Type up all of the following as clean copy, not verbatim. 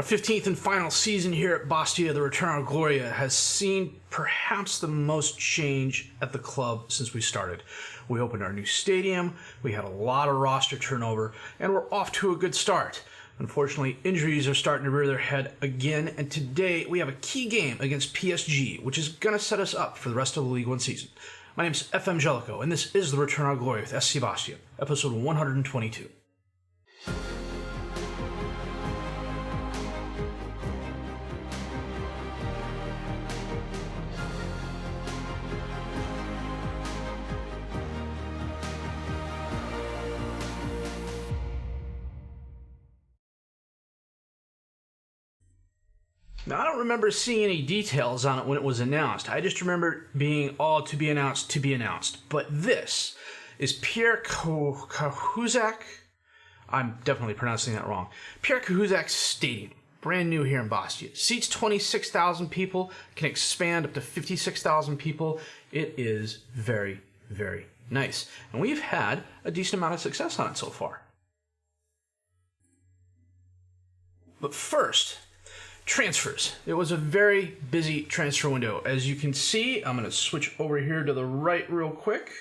Our 15th and final season here at Bastia, the Ritornu Gloria, has seen perhaps the most change at the club since we started. We opened our new stadium, we had a lot of roster turnover, and we're off to a good start. Unfortunately, injuries are starting to rear their head again, and today we have a key game against PSG, which is going to set us up for the rest of the Ligue 1 season. My name's FM19, and this is the Ritornu Gloria with SC Bastia, episode 122. Now, I don't remember seeing any details on it when it was announced. I just remember being all to be announced. But this is Pierre Cahuzac. I'm definitely pronouncing that wrong. Pierre Cahuzac's stadium, brand new here in Bastia. Seats 26,000 people, can expand up to 56,000 people. It is very, very nice. And we've had a decent amount of success on it so far. But first, transfers. It was a very busy transfer window. As you can see, I'm going to switch over here to the right real quick.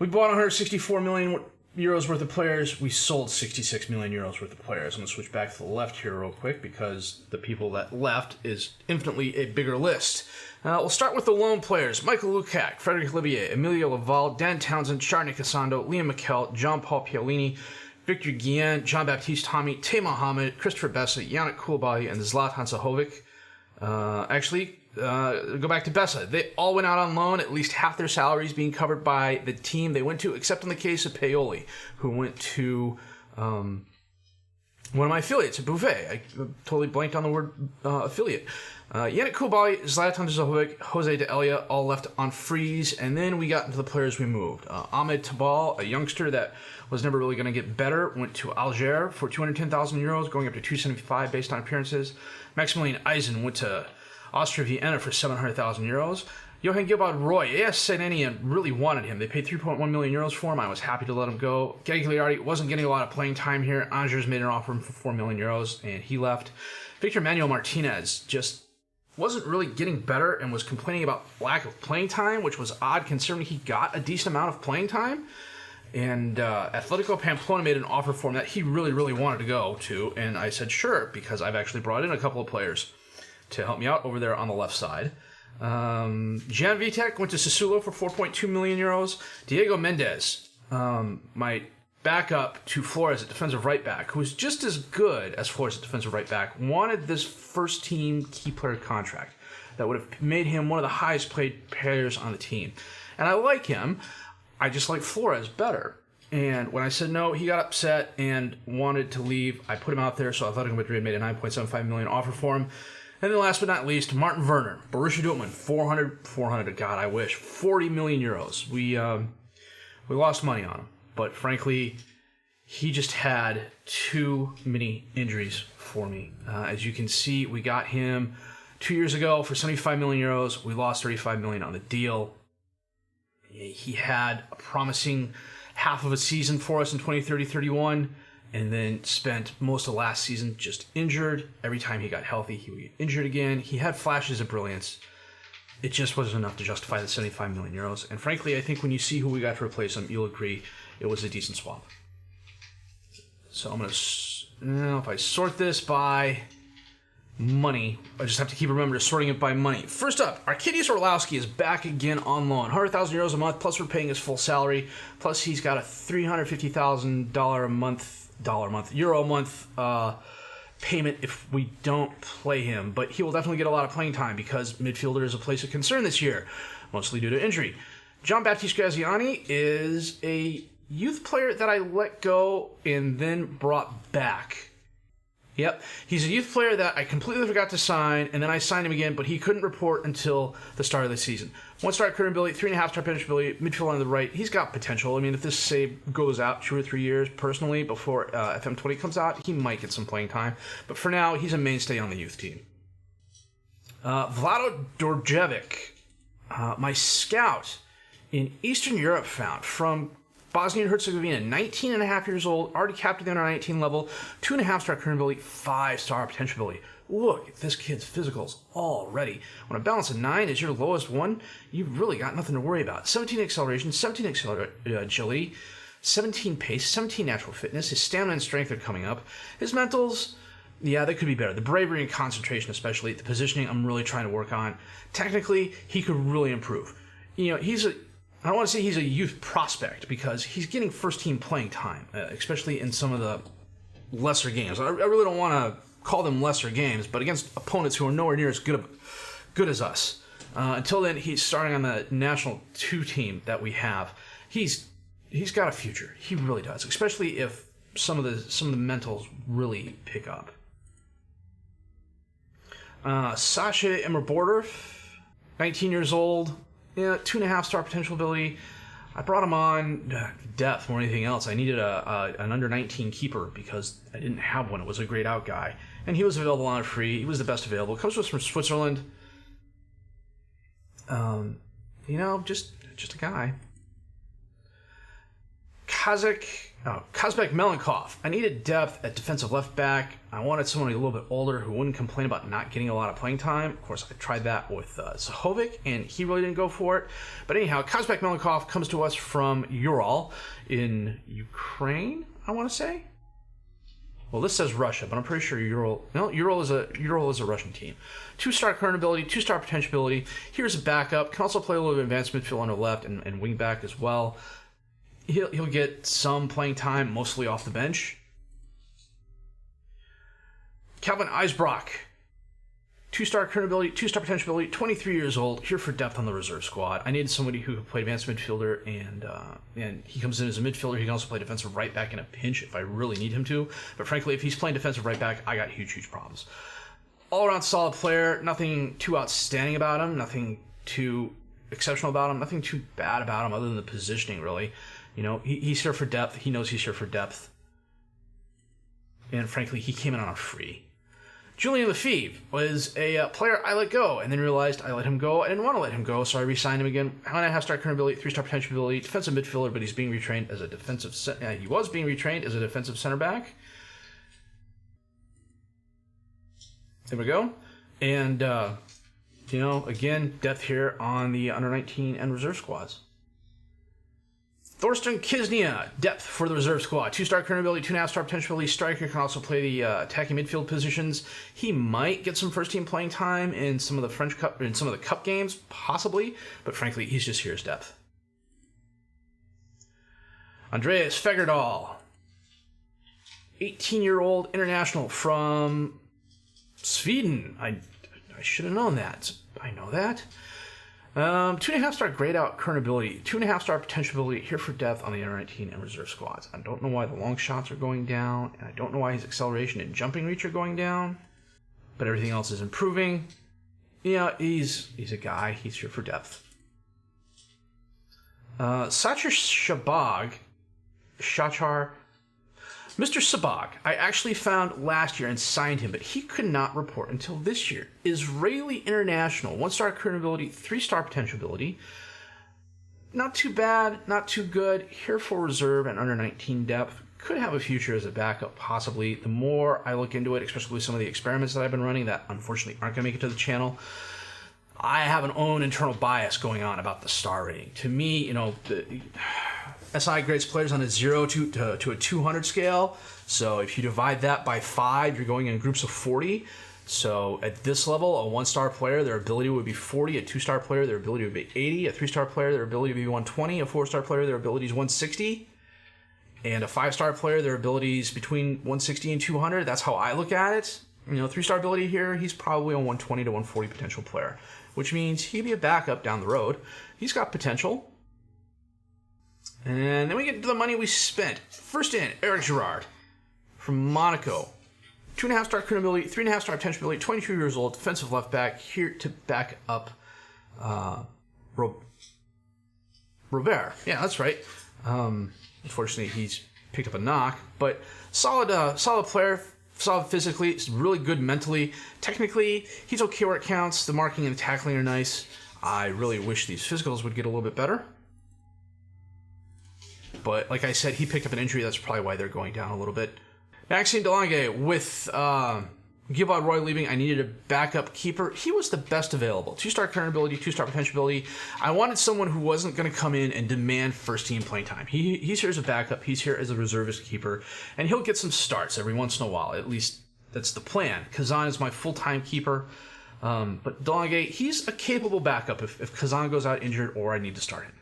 We bought 164 million euros worth of players. We sold 66 million euros worth of players. I'm going to switch back to the left here real quick because the people that left is infinitely a bigger list. We'll start with the loan players. Michael Lukac, Frederic Olivier, Emilio Laval, Dan Townsend, Charny Casando, Liam Mikel, Jean-Paul Piolini, Victor Guillen, Jean-Baptiste Tomi, Tay Mohammed, Christopher Bessa, Yannick Koulibaly, and Zlatan Zahovic. Go back to Bessa. They all went out on loan, at least half their salaries being covered by the team they went to, except in the case of Paoli, who went to one of my affiliates at Bouvet. I totally blanked on the word affiliate. Yannick Koulibaly, Zlatan Zahovic, Jose de Elia all left on freeze, and then we got into the players we moved. Ahmed Tabal, a youngster that was never really going to get better, went to Alger for 210,000 euros, going up to 275 based on appearances. Maximilian Eisen went to Austria Vienna for 700,000 euros. Johan Gilbert Roy, AS St. Etienne really wanted him. They paid 3.1 million euros for him. I was happy to let him go. Gagliardi wasn't getting a lot of playing time here. Angers made an offer for 4 million euros, and he left. Victor Manuel Martinez just wasn't really getting better and was complaining about lack of playing time, which was odd considering he got a decent amount of playing time. And Atletico Pamplona made an offer for him that he really, really wanted to go to, and I said sure, because I've actually brought in a couple of players to help me out over there on the left side. Jan Vitek went to Sassuolo for 4.2 million euros. Diego Mendes, my backup to Flores at defensive right back, who was just as good as Flores at defensive right back, wanted this first team key player contract that would have made him one of the highest paid players on the team. And I like him. I just like Flores better. And when I said no, he got upset and wanted to leave. I put him out there, so Atletico Madrid made a 9.75 million offer for him. And then last but not least, Martin Werner, Borussia Dortmund, 400, God, I wish, 40 million euros. We lost money on him. But frankly, he just had too many injuries for me. As you can see, we got him 2 years ago for 75 million euros. We lost 35 million on the deal. He had a promising half of a season for us in 2030-31, and then spent most of last season just injured. Every time he got healthy, he would get injured again. He had flashes of brilliance. It just wasn't enough to justify the 75 million euros. And frankly, I think when you see who we got to replace him, you'll agree it was a decent swap. So I'm going to, if I sort this by money, I just have to keep remembering sorting it by money. First up, Arkadiusz Orlowski is back again on loan. 100,000 euros a month, plus we're paying his full salary, plus he's got a $350,000 euro a month payment if we don't play him. But he will definitely get a lot of playing time because midfielder is a place of concern this year, mostly due to injury. Jean-Baptiste Graziani is a youth player that I let go and then brought back. Yep, he's a youth player that I completely forgot to sign, and then I signed him again, but he couldn't report until the start of the season. 1-star career ability, 3.5-star finish ability, midfielder on the right. He's got potential. I mean, if this save goes out 2 or 3 years, personally, before FM20 comes out, he might get some playing time. But for now, he's a mainstay on the youth team. Vlado Dorjevic, my scout in Eastern Europe, found from Bosnia and Herzegovina, 19 and a half years old, already capped at the under 19 level, 2.5-star current ability, 5-star potential ability. Look at this kid's physicals already. When a balance of 9 is your lowest one, you've really got nothing to worry about. 17 acceleration, 17 agility, 17 pace, 17 natural fitness. His stamina and strength are coming up. His mentals, yeah, they could be better. The bravery and concentration, especially. The positioning, I'm really trying to work on. Technically, he could really improve. You know, I don't want to say he's a youth prospect because he's getting first-team playing time, especially in some of the lesser games. I really don't want to call them lesser games, but against opponents who are nowhere near as good as us. Until then, he's starting on the National 2 team that we have. He's got a future. He really does, especially if some of the mentals really pick up. Sasha Emmer-Bordorf, 19 years old. Yeah, 2.5-star potential ability. I brought him on depth more than anything else. I needed an under 19 keeper because I didn't have one. It was a grayed out guy, and he was available on a free. He was the best available. Comes to us from Switzerland. You know, just a guy. Kazbek Melenkov. I needed depth at defensive left back. I wanted someone a little bit older who wouldn't complain about not getting a lot of playing time. Of course, I tried that with Zahovic, and he really didn't go for it. But anyhow, Kazbek Melenkov comes to us from Ural in Ukraine, I want to say. Well, this says Russia, but I'm pretty sure Ural is a Russian team. 2-star current ability, 2-star potential ability. Here's a backup. Can also play a little bit of advanced midfield on the left and wing back as well. He'll get some playing time, mostly off the bench. Calvin Eisbrock, 2-star current ability, 2-star potential ability, 23 years old, here for depth on the reserve squad. I needed somebody who could play advanced midfielder, and he comes in as a midfielder. He can also play defensive right back in a pinch if I really need him to. But frankly, if he's playing defensive right back, I got huge problems. All-around solid player, nothing too outstanding about him, nothing too exceptional about him, nothing too bad about him other than the positioning, really. You know, he's here for depth. He knows he's here for depth. And frankly, he came in on a free. Julian Lefebvre was a player I let go and then realized I let him go. I didn't want to let him go, so I re-signed him again. 1.5-star current ability, 3-star potential ability, defensive midfielder, but he's being retrained as a defensive... he was being retrained as a defensive center back. There we go. And, you know, again, depth here on the under-19 and reserve squads. Thorsten Kisnia, depth for the reserve squad. 2-star current ability, 2.5-star potential ability. Striker, can also play the attacking midfield positions. He might get some first-team playing time in some of the French Cup, in some of the Cup games, possibly. But frankly, he's just here as depth. Andreas Fegerdal, 18-year-old international from Sweden. I should have known that. I know that. 2.5-star grayed out current ability, 2.5-star potential ability, here for depth on the under 19 and reserve squads. I don't know why the long shots are going down, and I don't know why his acceleration and jumping reach are going down, but everything else is improving. Yeah, he's a guy. He's here for depth. Mr. Sabag, I actually found last year and signed him, but he could not report until this year. Israeli international, 1-star current ability, 3-star potential ability. Not too bad, not too good. Here for reserve and under 19 depth. Could have a future as a backup, possibly. The more I look into it, especially with some of the experiments that I've been running that unfortunately aren't going to make it to the channel, I have an own internal bias going on about the star rating. To me, you know, SI grades players on a 0 to a 200 scale. So if you divide that by 5, you're going in groups of 40. So at this level, a 1-star player, their ability would be 40. A 2-star player, their ability would be 80. A 3-star player, their ability would be 120. A 4-star player, their ability is 160. And a 5-star player, their ability is between 160 and 200. That's how I look at it. You know, 3-star ability here, he's probably a 120 to 140 potential player, which means he'd be a backup down the road. He's got potential. And then we get to the money we spent. First in, Eric Girard from Monaco. 2.5-star current ability, 3.5-star potential ability, 22 years old, defensive left back, here to back up Robert. Yeah, that's right. Unfortunately, he's picked up a knock, but solid player, solid physically, really good mentally. Technically, he's okay where it counts. The marking and the tackling are nice. I really wish these physicals would get a little bit better. But like I said, he picked up an injury. That's probably why they're going down a little bit. Maxime Delange, with Gilbert Roy leaving, I needed a backup keeper. He was the best available. 2-star current ability, 2-star potential ability. I wanted someone who wasn't going to come in and demand first-team playing time. He's here as a backup. He's here as a reservist keeper. And he'll get some starts every once in a while. At least that's the plan. Kazan is my full-time keeper. But Delange, he's a capable backup if Kazan goes out injured or I need to start him.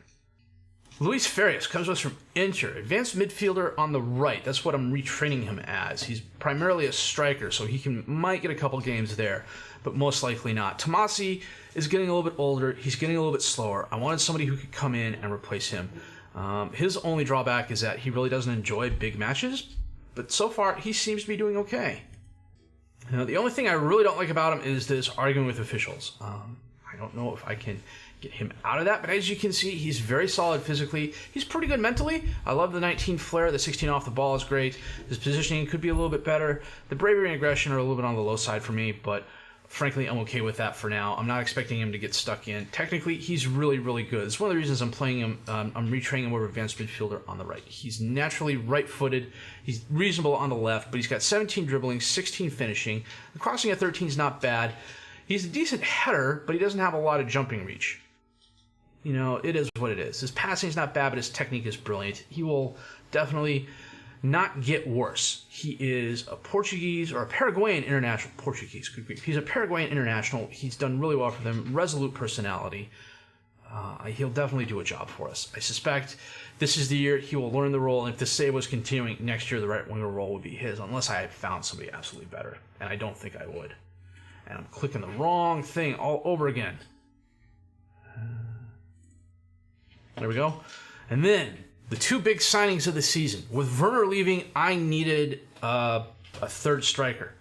Luis Farias comes to us from Inter, advanced midfielder on the right. That's what I'm retraining him as. He's primarily a striker, so he might get a couple games there, but most likely not. Tomasi is getting a little bit older. He's getting a little bit slower. I wanted somebody who could come in and replace him. His only drawback is that he really doesn't enjoy big matches, but so far he seems to be doing okay. The only thing I really don't like about him is this arguing with officials. I don't know if I can get him out of that, but as you can see, he's very solid physically. He's pretty good mentally. I love the 19 flair. The 16 off the ball is great. His positioning could be a little bit better. The bravery and aggression are a little bit on the low side for me, but frankly, I'm okay with that for now. I'm not expecting him to get stuck in. Technically, he's really, really good. It's one of the reasons I'm playing him. I'm retraining him over advanced midfielder on the right. He's naturally right-footed. He's reasonable on the left, but he's got 17 dribbling, 16 finishing. The crossing at 13 is not bad. He's a decent header, but he doesn't have a lot of jumping reach. It is what it is. His passing is not bad, but his technique is brilliant. He will definitely not get worse. He is a Portuguese or a Paraguayan international. Portuguese, good grief. He's a Paraguayan international. He's done really well for them. Resolute personality. He'll definitely do a job for us. I suspect this is the year he will learn the role, and if the save was continuing, next year the right winger role would be his, unless I had found somebody absolutely better, and I don't think I would. And I'm clicking the wrong thing all over again. There we go. And then the two big signings of the season. With Werner leaving, I needed a third striker.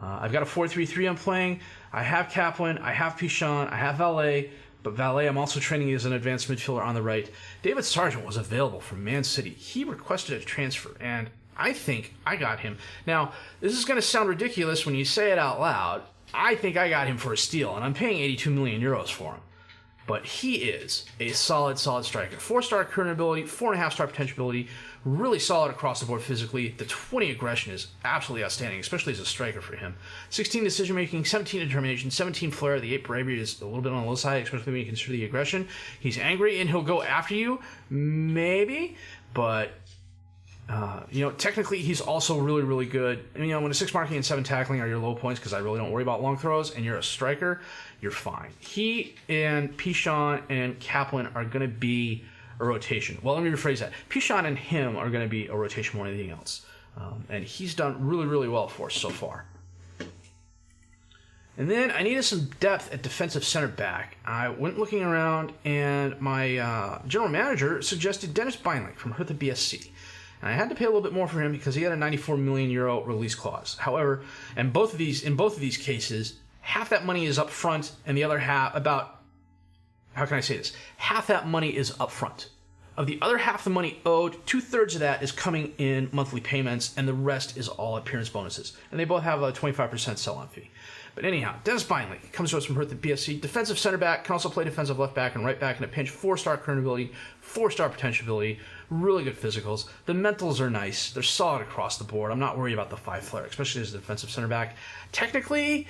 I've got a 4-3-3 I'm playing. I have Kaplan, I have Pichon, I have Valet, but Valet I'm also training as an advanced midfielder on the right. David Sargent was available from Man City. He requested a transfer, and I think I got him. Now, this is going to sound ridiculous when you say it out loud. I think I got him for a steal, and I'm paying 82 million euros for him. But he is a solid striker. 4-star current ability, 4.5-star potential ability, really solid across the board physically. The 20 aggression is absolutely outstanding, especially as a striker for him. 16 decision making, 17 determination, 17 flair. The 8 bravery is a little bit on the low side, especially when you consider the aggression. He's angry and he'll go after you, maybe, but technically he's also really, really good. When a 6 marking and 7 tackling are your low points, because I really don't worry about long throws, and you're a striker, you're fine. He and Pichon and Kaplan are going to be a rotation. Well, let me rephrase that. Pichon and him are going to be a rotation more than anything else. And he's done really, really well for us so far. And then I needed some depth at defensive center back. I went looking around, and my general manager suggested Dennis Beinlich from Hertha BSC. And I had to pay a little bit more for him because he had a 94 million euro release clause. However, in both of these cases, half that money is up front, and the other half, half that money is up front. Of the other half the money owed, 2/3 of that is coming in monthly payments, and the rest is all appearance bonuses. And they both have a 25% sell-on fee. But anyhow, Dennis Beinlich comes to us from Hertha BSC. Defensive center back, can also play defensive left back and right back in a pinch. 4-star current ability, 4-star potential ability, really good physicals. The mentals are nice. They're solid across the board. I'm not worried about the 5 flair, especially as a defensive center back. Technically,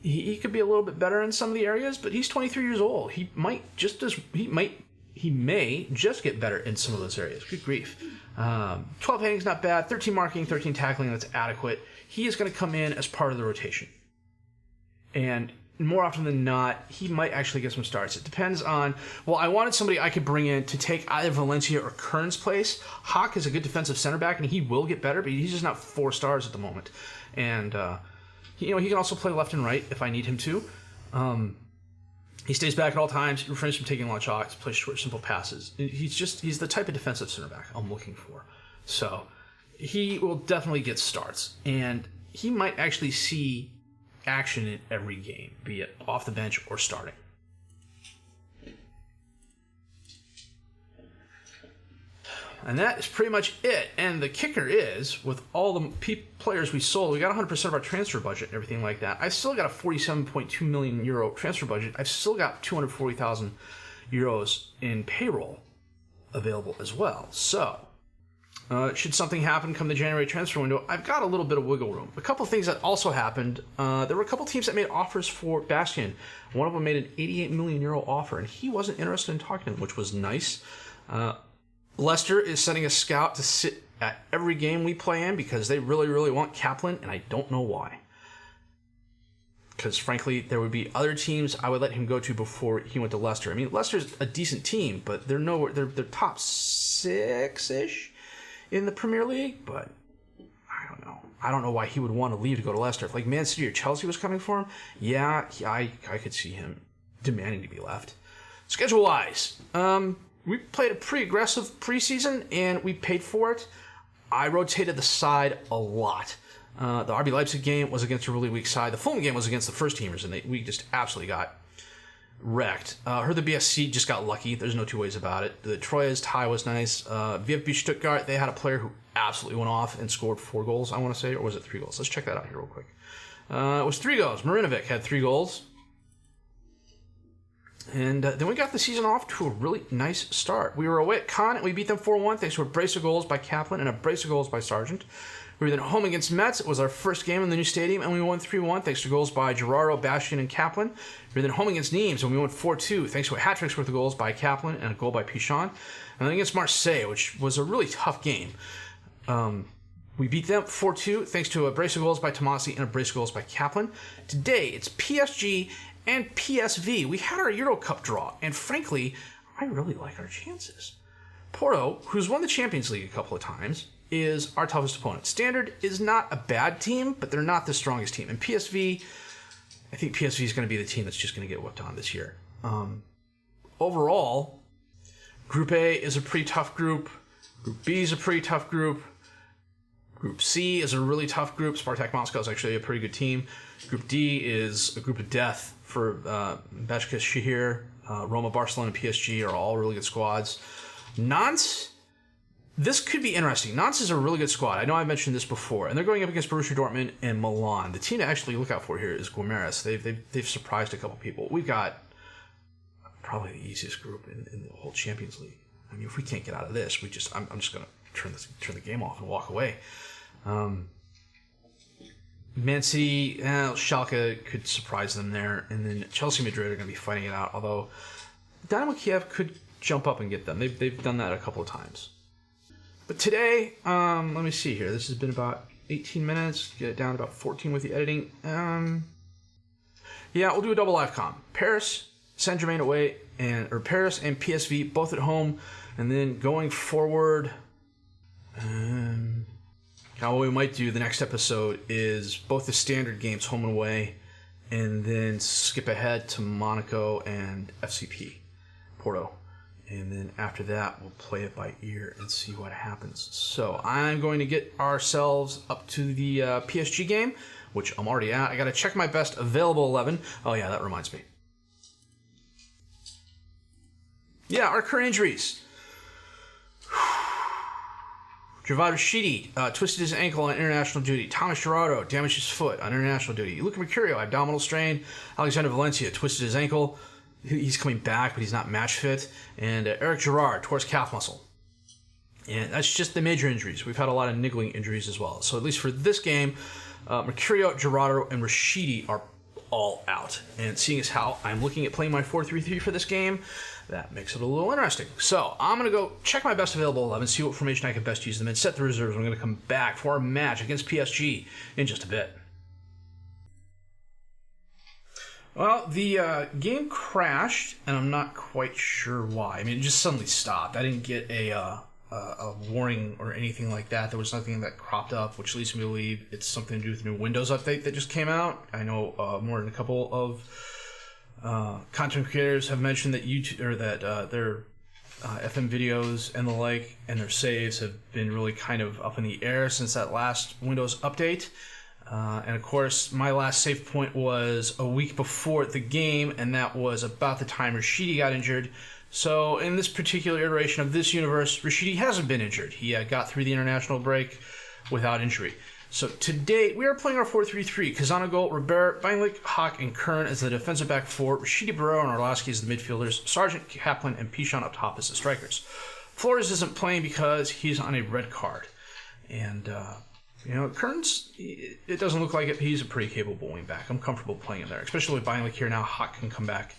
he could be a little bit better in some of the areas, but he's 23 years old. He may just get better in some of those areas. Good grief. 12 heading's not bad. 13 marking, 13 tackling, that's adequate. He is going to come in as part of the rotation. And more often than not, he might actually get some starts. It depends on... Well, I wanted somebody I could bring in to take either Valencia or Kern's place. Hawk is a good defensive center back, and he will get better, but he's just not 4 stars at the moment. And, he can also play left and right if I need him to. He stays back at all times. He refrains from taking long shots, plays short, simple passes. He's the type of defensive center back I'm looking for. So, he will definitely get starts. And he might actually see action in every game, be it off the bench or starting. And that is pretty much it. And the kicker is, with all the players we sold, we got 100% of our transfer budget and everything like that. I've still got a 47.2 million euro transfer budget. I've still got 240,000 euros in payroll. available as well. So, should something happen come the January transfer window, I've got a little bit of wiggle room. A couple things that also happened, there were a couple teams that made offers for Bastia. One of them made an €88 million offer, and he wasn't interested in talking to them, which was nice. Leicester is sending a scout to sit at every game we play in because they really, really want Kaplan, and I don't know why. Because, frankly, there would be other teams I would let him go to before he went to Leicester. I mean, Leicester's a decent team, but they're nowhere. They're top 6-ish in the Premier League, but I don't know. I don't know why he would want to leave to go to Leicester. If, like, Man City or Chelsea was coming for him, yeah, I could see him demanding to be left. Schedule-wise, we played a pretty aggressive preseason, and we paid for it. I rotated the side a lot. The RB Leipzig game was against a really weak side. The Fulham game was against the first teamers, and we just absolutely got wrecked. Heard the BSC just got lucky. There's no two ways about it. The Troyes tie was nice. VfB Stuttgart, they had a player who absolutely went off and scored 4 goals, I want to say, or was it 3 goals? Let's check that out here real quick. It was 3 goals. Marinovic had 3 goals. And then we got the season off to a really nice start. We were away at Caen, and we beat them 4-1 thanks to a brace of goals by Kaplan and a brace of goals by Sargent. We were then home against Metz. It was our first game in the new stadium, and we won 3-1 thanks to goals by Gerardo, Bastian, and Kaplan. We were then home against Nimes, and we won 4-2 thanks to a hat-trick's worth of goals by Kaplan and a goal by Pichon. And then against Marseille, which was a really tough game. We beat them 4-2 thanks to a brace of goals by Tomasi and a brace of goals by Kaplan. Today, it's PSG and PSV. We had our Euro Cup draw, and frankly, I really like our chances. Porto, who's won the Champions League a couple of times, is our toughest opponent. Standard is not a bad team, but they're not the strongest team. And PSV, I think PSV is going to be the team that's just going to get whipped on this year. Overall, Group A is a pretty tough group. Group B is a pretty tough group. Group C is a really tough group. Spartak Moscow is actually a pretty good team. Group D is a group of death for Beşiktaş, Shahir, Roma, Barcelona, and PSG are all really good squads. Nantes, this could be interesting. Nantes is a really good squad. I know I've mentioned this before, and they're going up against Borussia Dortmund and Milan. The team to actually look out for here is Guimarães. They've surprised a couple people. We've got probably the easiest group in the whole Champions League. I mean, if we can't get out of this, I'm just going to turn the game off and walk away. Man City, Schalke could surprise them there, and then Chelsea, Madrid are going to be fighting it out. Although Dynamo Kiev could jump up and get them. They've done that a couple of times. But today, let me see here. This has been about 18 minutes. Get it down to about 14 with the editing. Yeah, we'll do a double live com. Paris, Saint-Germain away, or Paris and PSV both at home, and then going forward. Now, what we might do the next episode is both the standard games, home and away, and then skip ahead to Monaco and FCP, Porto. And then after that, we'll play it by ear and see what happens. So I'm going to get ourselves up to the PSG game, which I'm already at. I got to check my best available 11. Oh, yeah, that reminds me. Yeah, our current injuries. Javad Rashidi twisted his ankle on international duty. Thomas Gerardo damaged his foot on international duty. Luca Mercurio, abdominal strain. Alexander Valencia twisted his ankle. He's coming back, but he's not match fit. And Eric Gerard tore his calf muscle. And that's just the major injuries. We've had a lot of niggling injuries as well. So at least for this game, Mercurio, Gerardo, and Rashidi are all out. And seeing as how I'm looking at playing my 4-3-3 for this game, that makes it a little interesting. So I'm going to go check my best available 11, see what formation I can best use them in, set the reserves. I'm going to come back for our match against PSG in just a bit. Well, the game crashed, and I'm not quite sure why. I mean, it just suddenly stopped. I didn't get a warning or anything like that. There was nothing that cropped up, which leads me to believe it's something to do with the new Windows update that just came out. I know more than a couple of content creators have mentioned that YouTube or that their FM videos and the like and their saves have been really kind of up in the air since that last Windows update. And of course, my last save point was a week before the game, and that was about the time Rashidi got injured. So in this particular iteration of this universe, Rashidi hasn't been injured. He got through the international break without injury. So today, we are playing our 4-3-3. Kazanago, Robert, Banglik, Hawk, and Kern as the defensive back four. Rashidi Barreau and Arlovsky as the midfielders. Sargent, Kaplan, and Pichon up top as the strikers. Flores isn't playing because he's on a red card. And, Kearns, it doesn't look like it. He's a pretty capable wingback. I'm comfortable playing him there, especially with Beinlich here now. Hawk can come back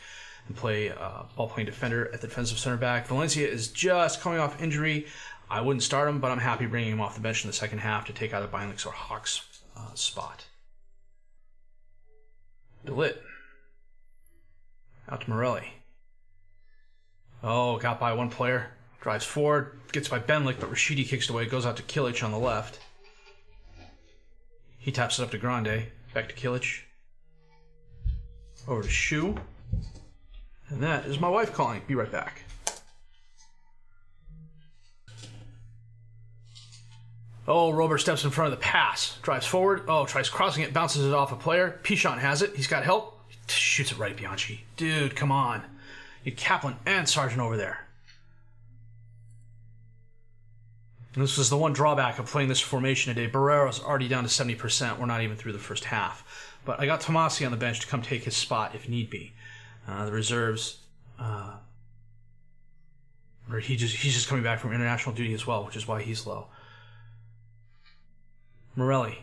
and play ball-playing defender at the defensive center back. Valencia is just coming off injury. I wouldn't start him, but I'm happy bringing him off the bench in the second half to take either Beinlich's or Hawk's spot. DeLitt. Out to Morelli. Oh, got by one player. Drives forward. Gets by Benlich, but Rashidi kicks it away. Goes out to Kilic on the left. He taps it up to Grande. Back to Kilic. Over to Shu. And that is my wife calling. Be right back. Oh, Robert steps in front of the pass. Drives forward. Oh, tries crossing it. Bounces it off a player. Pichon has it. He's got help. Shoots it right at Bianchi. Dude, come on. You had Kaplan and Sargent over there. And this was the one drawback of playing this formation today. Barrero's already down to 70%. We're not even through the first half. But I got Tomasi on the bench to come take his spot if need be. The reserves, or he's just coming back from international duty as well, which is why he's low. Morelli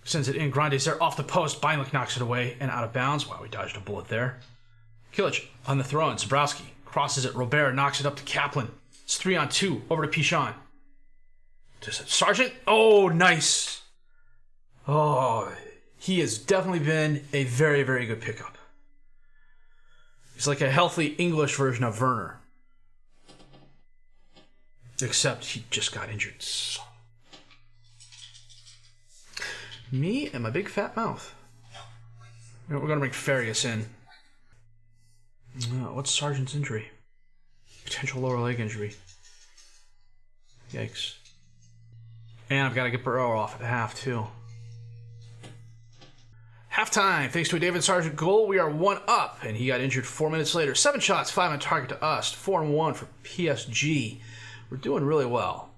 sends it in. Grande's there off the post. Beinlich knocks it away and out of bounds. Wow, we dodged a bullet there. Kilic on the throw in. Zabrowski crosses it. Robert knocks it up to Kaplan. It's 3-on-2. Over to Pichon. Sargent. Oh, nice. Oh, he has definitely been a very, very good pickup. He's like a healthy English version of Werner. Except he just got injured. Me and my big fat mouth. We're going to bring Farias in. What's Sargent's injury? Potential lower leg injury. Yikes. And I've got to get Barreiro off at the half, too. Halftime. Thanks to a David Sargent goal, we are 1-up. And he got injured 4 minutes later. 7 shots, 5 on target to us. 4-1 for PSG. We're doing really well.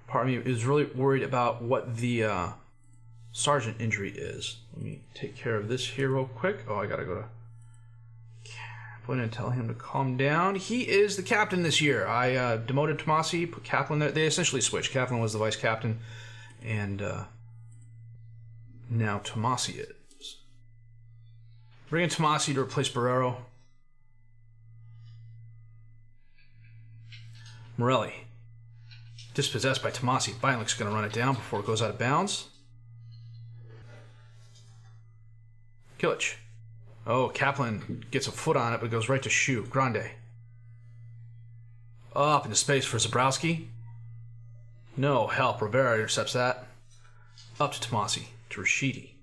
Part of me is really worried about what the Sargent injury is. Let me take care of this here real quick. Oh, I got to go to Kaplan and tell him to calm down. He is the captain this year. I demoted Tomasi, put Kaplan there. They essentially switched. Kaplan was the vice captain, and now Tomasi is. Bring in Tomasi to replace Barreiro. Morelli. Dispossessed by Tomasi. Beinlich's going to run it down before it goes out of bounds. Kilic. Oh, Kaplan gets a foot on it, but goes right to Shu. Grande. Up into space for Zabrowski. No help. Robert intercepts that. Up to Tomasi. To Rashidi.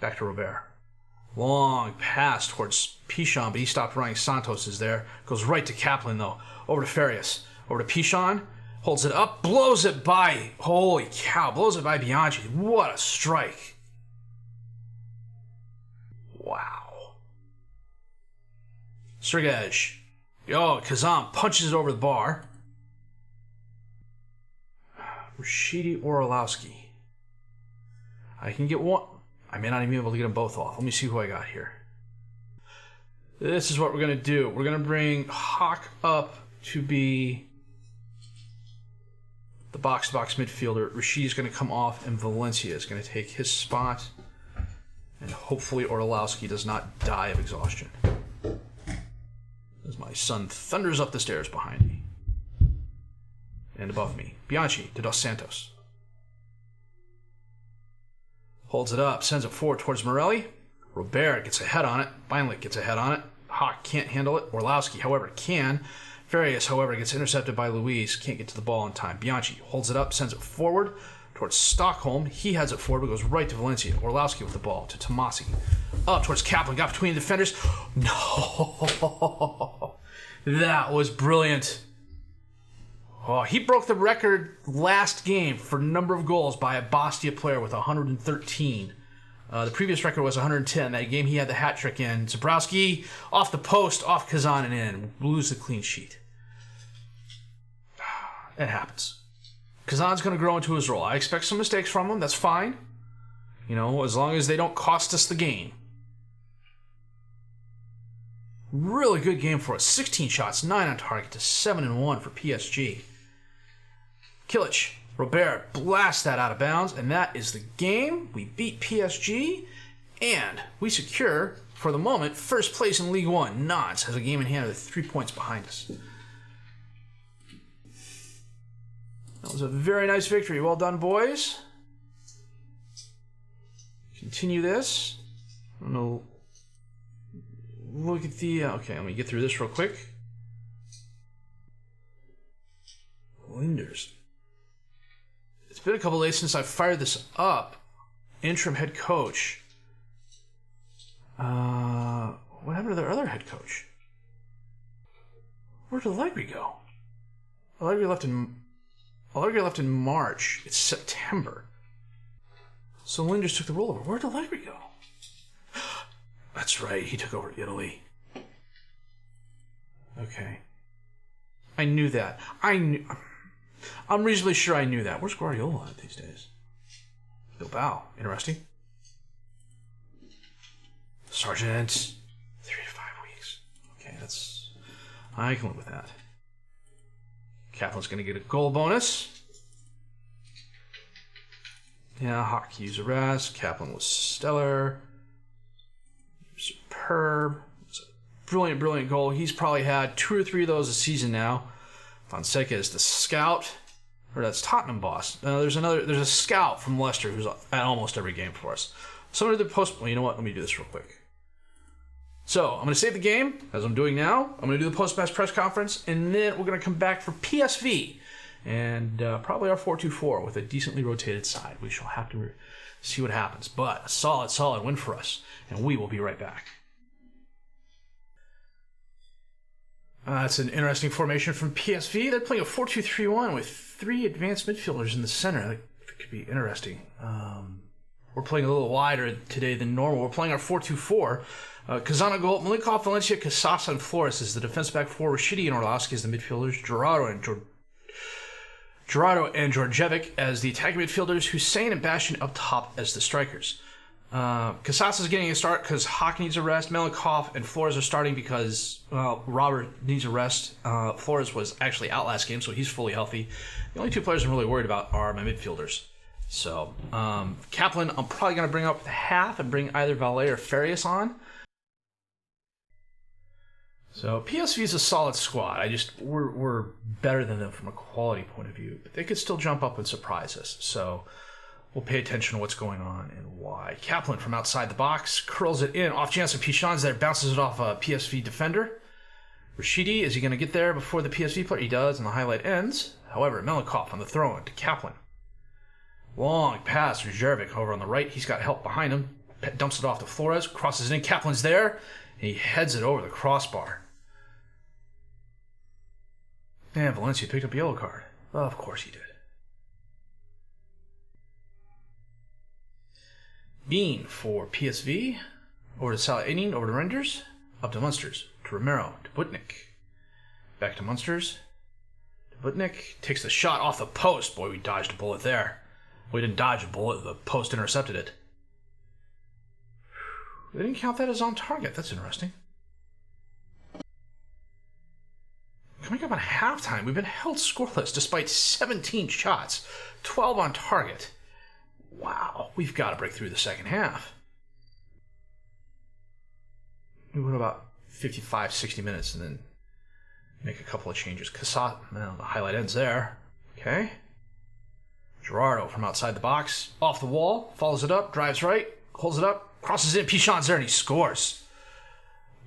Back to Robert. Long pass towards Pichon, but he stopped running. Santos is there. Goes right to Kaplan, though. Over to Farias. Over to Pichon. Holds it up. Blows it by. Holy cow. Blows it by Bianchi. What a strike. Wow. Strigej. Oh, Kazan punches it over the bar. Rashidi Orlowski. I can get one. I may not even be able to get them both off. Let me see who I got here. This is what we're going to do. We're going to bring Hawk up to be the box-to-box midfielder. Rashidi's going to come off, and Valencia is going to take his spot. And hopefully Orlowski does not die of exhaustion. As my son thunders up the stairs behind me. And above me. Bianchi to Dos Santos. Holds it up, sends it forward towards Morelli. Robert gets a head on it. Beinlich gets a head on it. Hawk can't handle it. Orlowski, however, can. Farias, however, gets intercepted by Luis. Can't get to the ball in time. Bianchi holds it up, sends it forward towards Stockholm. He heads it forward, but goes right to Valencia. Orlowski with the ball to Tomasi. Up towards Kaplan. Got between the defenders. No. That was brilliant. Oh, he broke the record last game for number of goals by a Bastia player with 113. The previous record was 110. That game he had the hat trick in. Zabrowski off the post, off Kazan and in. Lose the clean sheet. It happens. Kazan's going to grow into his role. I expect some mistakes from him. That's fine. You know, as long as they don't cost us the game. Really good game for us. 16 shots, 9 on target to 7-1 for PSG. Kilich, Robert blast that out of bounds, and that is the game. We beat PSG, and we secure, for the moment, first place in Ligue 1. Nantes has a game in hand with 3 points behind us. That was a very nice victory. Well done, boys. Continue this. I'm going to look at the... okay, let me get through this real quick. Linders. It's been a couple days since I fired this up. Interim head coach. What happened to their other head coach? Where did Ligue go? Ligue left in March. It's September. So Linders took the role over. Where did Ligue go? That's right. He took over Italy. Okay. I knew that. I'm reasonably sure I knew that. Where's Guardiola at these days? Bilbao. Interesting. Sergeant. 3 to 5 weeks. Okay, I can live with that. Kaplan's going to get a goal bonus. Yeah, Hockey used a rest. Kaplan was stellar. Superb. It's a brilliant, brilliant goal. He's probably had 2 or 3 of those a season now. Fonseca is the scout. Or that's Tottenham boss. There's a scout from Leicester who's at almost every game for us. So I'm going to do the post... well, you know what? Let me do this real quick. So, I'm going to save the game, as I'm doing now. I'm going to do the post-match press conference, and then we're going to come back for PSV. And probably our 4-2-4 with a decently rotated side. We shall have to see what happens. But a solid, solid win for us. And we will be right back. That's an interesting formation from PSV. They're playing a 4-2-3-1 with 3 advanced midfielders in the center. That could be interesting. We're playing a little wider today than normal. We're playing our 4-2-4. Kazana goal, Milikov, Valencia, Casasa, and Flores is the defense back 4. Rashidi and Orlowski as the midfielders. Gerardo and Georgievic as the attacking midfielders. Hussein and Bastian up top as the strikers. Casasa is getting a start because Hawk needs a rest. Milikov and Flores are starting because, well, Robert needs a rest. Flores was actually out last game, so he's fully healthy. The only 2 players I'm really worried about are my midfielders. So, Kaplan, I'm probably going to bring up the half and bring either Valet or Farias on. So PSV is a solid squad. We're better than them from a quality point of view, but they could still jump up and surprise us. So we'll pay attention to what's going on and why. Kaplan from outside the box curls it in. Off chance of Pichon's there, bounces it off a PSV defender. Rashidi, is he going to get there before the PSV player? He does, and the highlight ends. However, Milikov on the throw-in to Kaplan. Long pass for Jervik over on the right. He's got help behind him. Dumps it off to Flores, crosses it in. Kaplan's there, and he heads it over the crossbar. And Valencia picked up a yellow card. Well, of course he did. Bean for PSV. Over to Salah-Eddin, over to Renders. Up to Munsters. To Romero. To Butnik. Back to Munsters. To Butnik. Takes the shot off the post. Boy, we dodged a bullet there. We didn't dodge a bullet. The post intercepted it. They didn't count that as on target. That's interesting. Coming up on halftime, we've been held scoreless despite 17 shots, 12 on target. Wow, we've got to break through the second half. We went about 55, 60 minutes and then make a couple of changes. Casat, well, the highlight ends there. Okay. Gerardo from outside the box, off the wall, follows it up, drives right, holds it up, crosses in, Pichon's there, and he scores.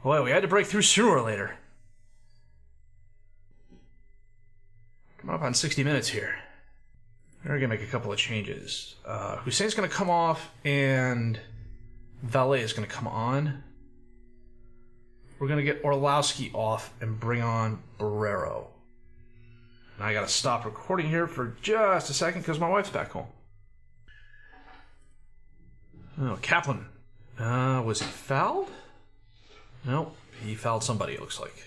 Boy, we had to break through sooner or later. Coming up on 60 minutes here. We're going to make a couple of changes. Hussein's going to come off, and Valet is going to come on. We're going to get Orlowski off and bring on Barrero. Now I got to stop recording here for just a second because my wife's back home. Oh, Kaplan. Was he fouled? No, he fouled somebody, it looks like.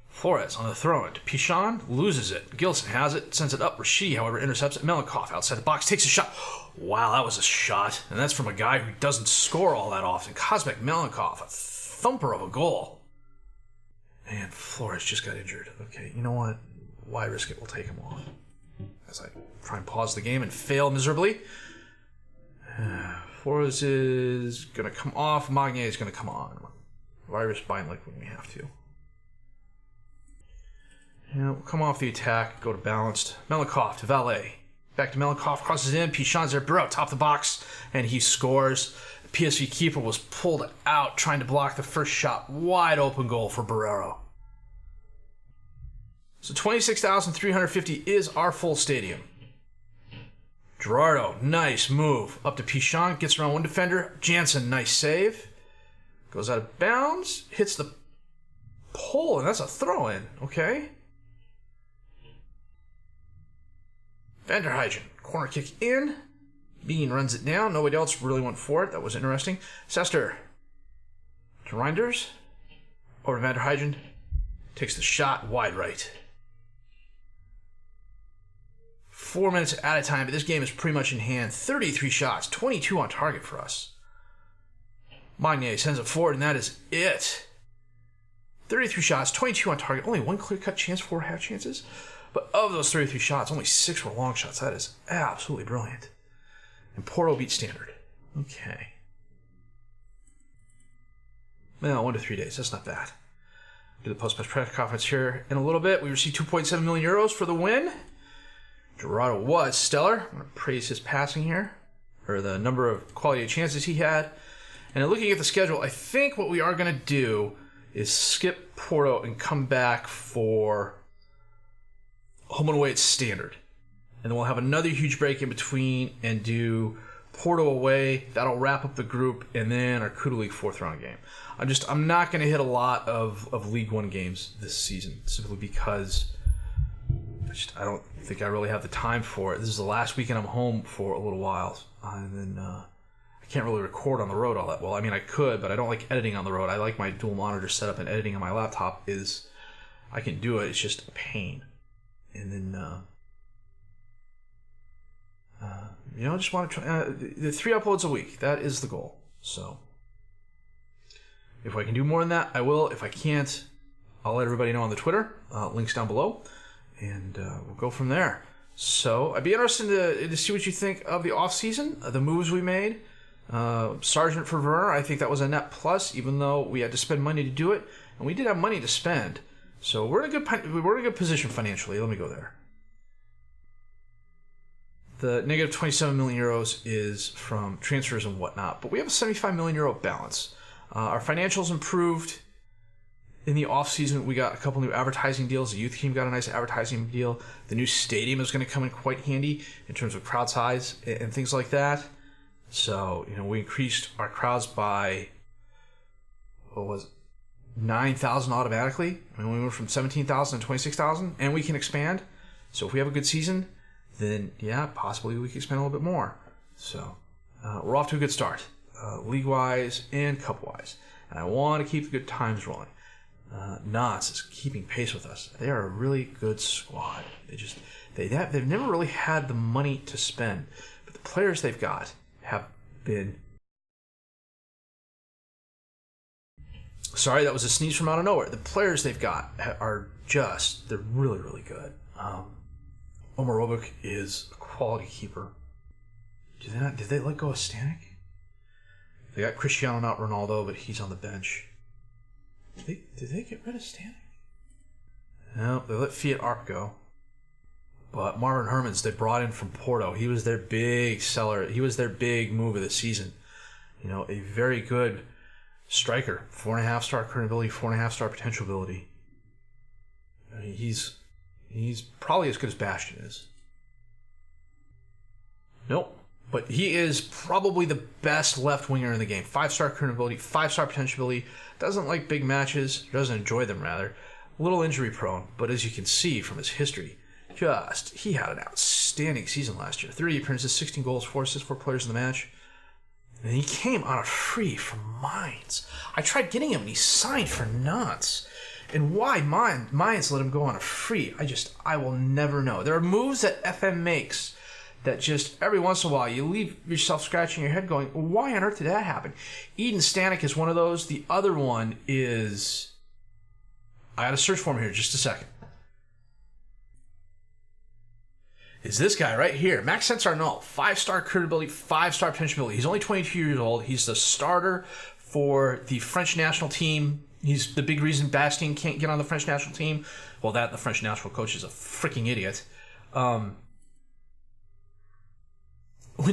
Flores on the throw-in to Pichon, loses it. Gilson has it, sends it up. Rashidi, however, intercepts it. Milikov outside the box, takes a shot. Wow, that was a shot. And that's from a guy who doesn't score all that often. Kosmek Milikov, a thumper of a goal. And Flores just got injured. Okay, you know what? Why risk it? We'll take him off. As I try and pause the game and fail miserably. Flores is going to come off. Magnier is going to come on. Why risk buying like when we have to? We'll come off the attack, go to balanced. Melikov to Valet. Back to Melikov, crosses in. Pichon's there, Barreau, top the box, and he scores. The PSV keeper was pulled out trying to block the first shot. Wide open goal for Barreiro. So 26,350 is our full stadium. Gerardo, nice move. Up to Pichon, gets around one defender. Jansen, nice save. Goes out of bounds, hits the pole, and that's a throw-in. Okay. Vanderheijen, corner kick in. Bean runs it down. Nobody else really went for it. That was interesting. Sester to Reinders. Over to Vanderheijen. Takes the shot wide right. 4 minutes at a time, but this game is pretty much in hand. 33 shots, 22 on target for us. Magnier sends it forward, and that is it. 33 shots, 22 on target. Only one clear-cut chance, 4 half chances. But of those 33 shots, only 6 were long shots. That is absolutely brilliant. And Porto beat Standard. Okay. Well, 1 to 3 days. That's not bad. Do the post-match press conference here in a little bit. We received 2.7 million euros for the win. Gerardo was stellar. I'm going to praise his passing here, or the number of quality of chances he had. And looking at the schedule, I think what we are going to do is skip Porto and come back for home and away at Standard. And then we'll have another huge break in between and do Porto away. That'll wrap up the group, and then our Kudu League 4th round game. I'm not going to hit a lot of League 1 games this season, simply because I don't think I really have the time for it. This is the last weekend I'm home for a little while, and then I can't really record on the road all that well. I mean, I could, but I don't like editing on the road. I like my dual monitor setup, and editing on my laptop I can do it. It's just a pain. And then, just want to try the 3 uploads a week. That is the goal. So, if I can do more than that, I will. If I can't, I'll let everybody know on the Twitter. Links down below. And we'll go from there. So, I'd be interested to see what you think of the off-season, the moves we made. Sargent for Werner, I think that was a net plus, even though we had to spend money to do it. And we did have money to spend. So we're in a good position financially. Let me go there. The negative 27 million euros is from transfers and whatnot, but we have a 75 million euro balance. Our financials improved in the off season. We got a couple new advertising deals. The youth team got a nice advertising deal. The new stadium is going to come in quite handy in terms of crowd size and things like that. So we increased our crowds by 9,000 automatically. I mean, we went from 17,000 to 26,000, and we can expand. So if we have a good season, then yeah, possibly we can expand a little bit more. So we're off to a good start, league-wise and cup-wise. And I want to keep the good times rolling. Nantes is keeping pace with us. They are a really good squad. They've never really had the money to spend, but the players they've got have been. Sorry, that was a sneeze from out of nowhere. The players they've got are they're really, really good. Omarovic is a quality keeper. Did they let go of Stanek? They got Cristiano, not Ronaldo, but he's on the bench. Did they get rid of Stanek? No, they let Fiat Arp go. But Marvin Hermans, they brought in from Porto. He was their big seller. He was their big move of the season. A very good striker, 4.5-star current ability, 4.5-star potential ability. I mean, he's probably as good as Bastion is. Nope, but he is probably the best left winger in the game. 5-star current ability, 5-star potential ability. Doesn't like big matches. Doesn't enjoy them rather. A little injury prone, but as you can see from his history, he had an outstanding season last year. 30 appearances, 16 goals, 4 assists, 4 players in the match. And he came on a free from Mainz. I tried getting him, and he signed for Nantes. And why Mainz let him go on a free, I will never know. There are moves that FM makes that just every once in a while you leave yourself scratching your head going, why on earth did that happen? Eden Stanek is one of those. The other one is... I got to search for him here just a second. Is this guy right here. Maxence Arnault, 5-star career ability, 5-star potential ability. He's only 22 years old. He's the starter for the French national team. He's the big reason Bastia can't get on the French national team. Well, the French national coach is a freaking idiot. Went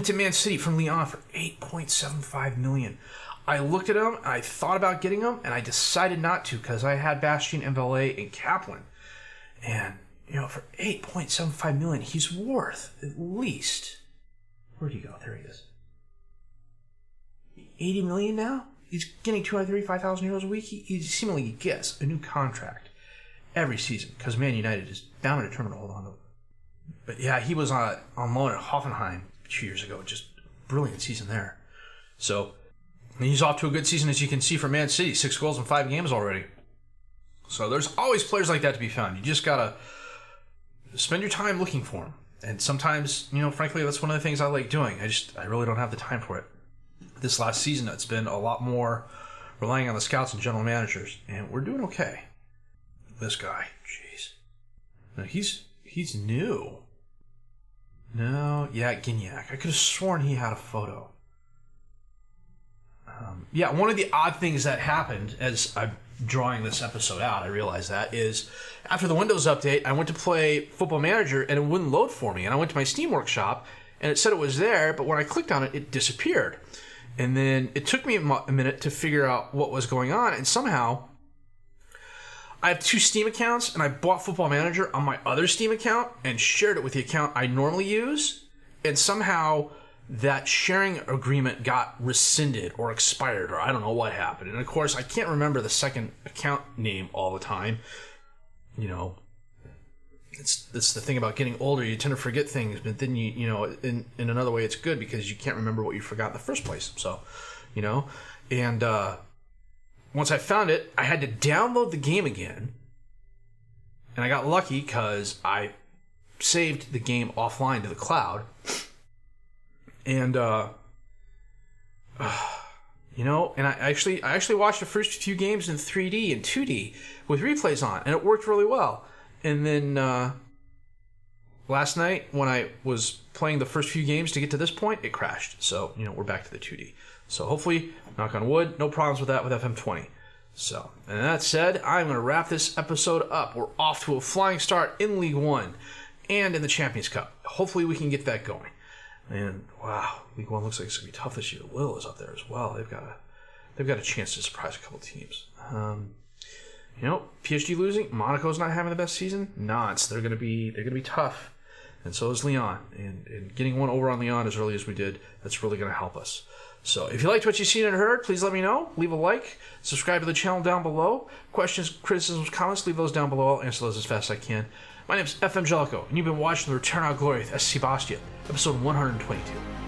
to Man City from Lyon for $8.75 million. I looked at him, I thought about getting him, and I decided not to because I had Bastien, Mbele, and Kaplan. And, for $8.75 million, he's worth at least... Where'd he go? There he is. $80 million now? He's getting 235,000 euros a week. He seemingly gets a new contract every season because Man United is bound and determined to hold on to him. But yeah, he was on loan at Hoffenheim 2 years ago. Just brilliant season there. So he's off to a good season, as you can see, for Man City. 6 goals in 5 games already. So there's always players like that to be found. You just gotta spend your time looking for them. And sometimes, frankly, that's one of the things I like doing. I really don't have the time for it. This last season, it's been a lot more relying on the scouts and general managers, and we're doing okay. This guy, jeez. No, he's new. No, yeah, Gignac. I could have sworn he had a photo. Yeah, one of the odd things that happened as I'm drawing this episode out, I realized that, is after the Windows update, I went to play Football Manager, and it wouldn't load for me. And I went to my Steam Workshop, and it said it was there, but when I clicked on it, it disappeared. And then it took me a minute to figure out what was going on, and somehow I have 2 Steam accounts, and I bought Football Manager on my other Steam account and shared it with the account I normally use, and somehow that sharing agreement got rescinded or expired, or I don't know what happened. And of course, I can't remember the second account name all the time. It's the thing about getting older. You tend to forget things, but then in another way, it's good because you can't remember what you forgot in the first place. So, and once I found it, I had to download the game again, and I got lucky because I saved the game offline to the cloud, and and I actually watched the first few games in 3D and 2D with replays on, and it worked really well. And then last night, when I was playing the first few games to get to this point, it crashed. So, we're back to the 2D. So hopefully, knock on wood, no problems with that with FM20. So, and that said, I'm going to wrap this episode up. We're off to a flying start in Ligue 1 and in the Champions Cup. Hopefully we can get that going. And, wow, Ligue 1 looks like it's going to be tough this year. Lille is up there as well. They've got a chance to surprise a couple teams. PSG losing. Monaco's not having the best season. Nantes, they're gonna be tough, and so is Lyon. And getting one over on Lyon as early as we did, that's really gonna help us. So if you liked what you've seen and heard, please let me know. Leave a like, subscribe to the channel down below. Questions, criticisms, comments, leave those down below. I'll answer those as fast as I can. My name's FM Jellico, and you've been watching the Return of Gloria with SC Bastia, episode 122.